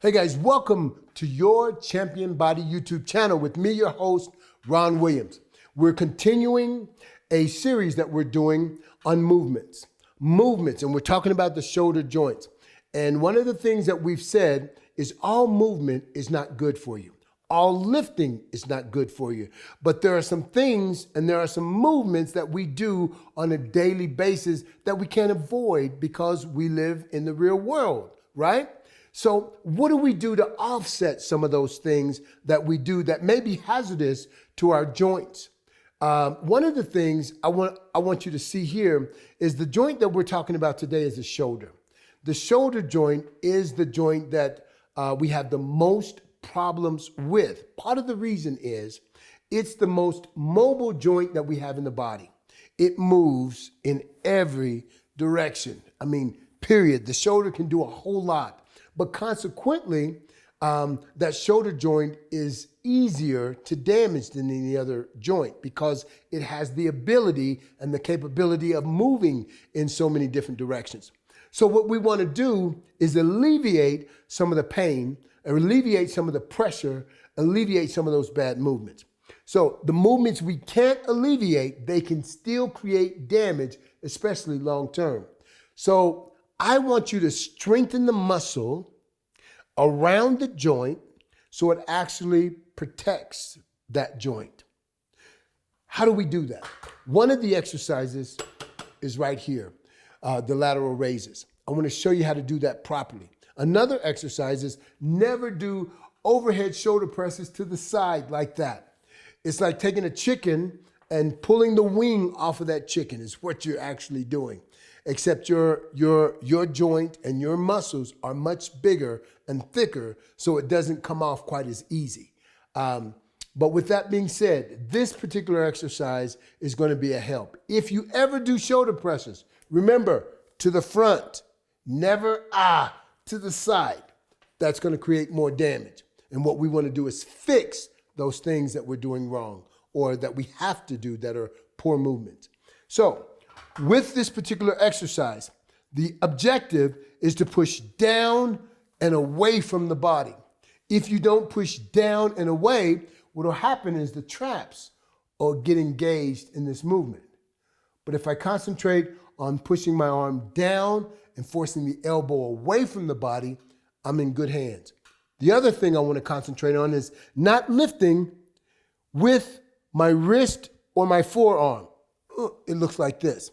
Hey guys, welcome to your Champion Body YouTube channel with me, your host, Ron Williams. We're continuing a series that we're doing on movements, and we're talking about the shoulder joints. And one of the things that we've said is all movement is not good for you. All lifting is not good for you. But there are some things and there are some movements that we do on a daily basis that we can't avoid because we live in the real world, right? So what do we do to offset some of those things that we do that may be hazardous to our joints? One of the things I want you to see here is the joint that we're talking about today is the shoulder. The shoulder joint is the joint that we have the most problems with. Part of the reason is it's the most mobile joint that we have in the body. It moves in every direction. I mean, period. The shoulder can do a whole lot. But consequently, that shoulder joint is easier to damage than any other joint because it has the ability and the capability of moving in so many different directions. So what we want to do is alleviate some of the pain, alleviate some of the pressure, alleviate some of those bad movements. So the movements we can't alleviate, they can still create damage, especially long term. So I want you to strengthen the muscle around the joint so it actually protects that joint. How do we do that? One of the exercises is right here, the lateral raises. I want to show you how to do that properly. Another exercise is never do overhead shoulder presses to the side like that. It's like taking a chicken and pulling the wing off of that chicken is what you're actually doing. Except your joint and your muscles are much bigger and thicker, so it doesn't come off quite as easy. But with that being said, this particular exercise is going to be a help. If you ever do shoulder presses, remember, to the front, never to the side. That's going to create more damage. And what we want to do is fix those things that we're doing wrong or that we have to do that are poor movements. So, with this particular exercise, the objective is to push down and away from the body. If you don't push down and away, what will happen is the traps will get engaged in this movement. But if I concentrate on pushing my arm down and forcing the elbow away from the body, I'm in good hands. The other thing I want to concentrate on is not lifting with my wrist or my forearm. It looks like this.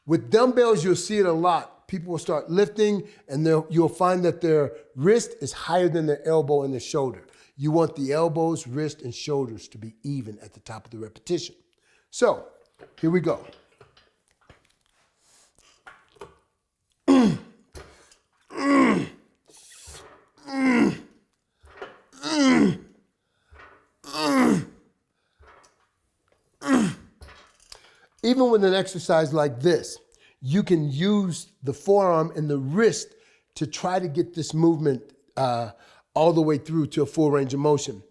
With dumbbells, you'll see it a lot. People will start lifting and you'll find that their wrist is higher than their elbow and their shoulder. You want the elbows, wrist, and shoulders to be even at the top of the repetition. So, here we go. Even with an exercise like this, you can use the forearm and the wrist to try to get this movement all the way through to a full range of motion.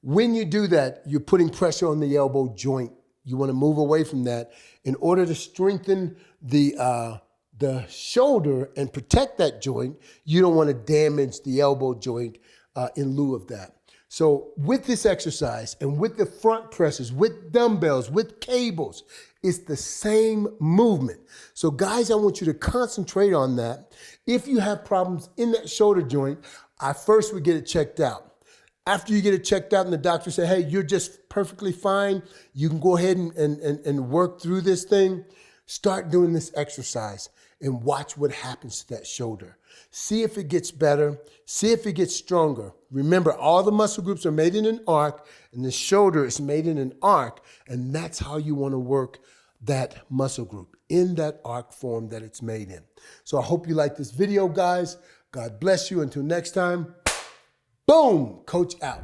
When you do that, you're putting pressure on the elbow joint. You want to move away from that in order to strengthen the shoulder and protect that joint. You don't want to damage the elbow joint in lieu of that. So with this exercise and with the front presses, with dumbbells, with cables, it's the same movement. So guys, I want you to concentrate on that. If you have problems in that shoulder joint, I first would get it checked out. After you get it checked out and the doctor say, hey, you're just perfectly fine, you can go ahead and work through this thing, start doing this exercise and watch what happens to that shoulder. See if it gets better. See if it gets stronger. Remember, all the muscle groups are made in an arc, and the shoulder is made in an arc, and that's how you want to work that muscle group, in that arc form that it's made in. So I hope you like this video, guys. God bless you. Until next time, boom, Coach out.